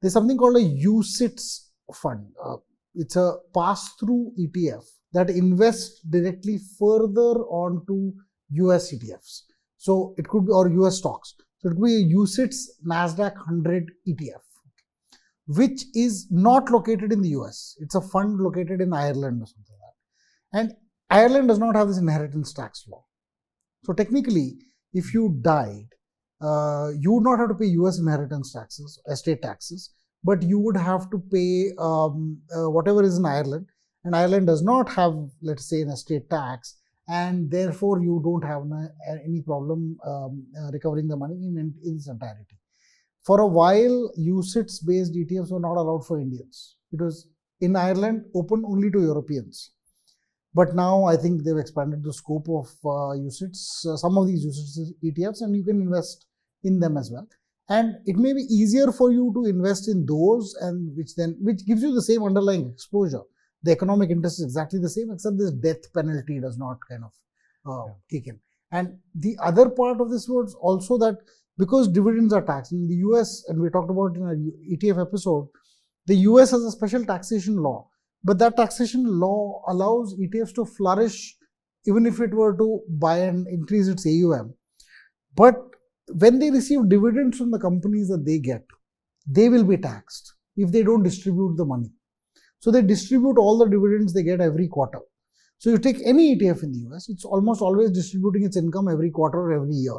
there's something called a UCITS fund. It's a pass-through ETF that invests directly further onto US ETFs. So it could be, or US stocks. So it could be a UCITS NASDAQ 100 ETF, which is not located in the US. It's a fund located in Ireland or something like that. And Ireland does not have this inheritance tax law. So technically, if you died, you would not have to pay US inheritance taxes, estate taxes, but you would have to pay whatever is in Ireland. And Ireland does not have, let's say, an estate tax, and therefore you don't have any problem recovering the money in its entirety. For a while, UCITS based ETFs were not allowed for Indians. It was in Ireland open only to Europeans. But now I think they've expanded the scope of UCITS, some of these UCITS ETFs, and you can invest in them as well. And it may be easier for you to invest in those, and which gives you the same underlying exposure. The economic interest is exactly the same, except this death penalty does not kind of kick in. And the other part of this was also that because dividends are taxed in the US, and we talked about in our ETF episode, the US has a special taxation law, but that taxation law allows ETFs to flourish even if it were to buy and increase its AUM. But when they receive dividends from the companies that they get, they will be taxed if they don't distribute the money. So they distribute all the dividends they get every quarter. So you take any ETF in the US, it's almost always distributing its income every quarter or every year.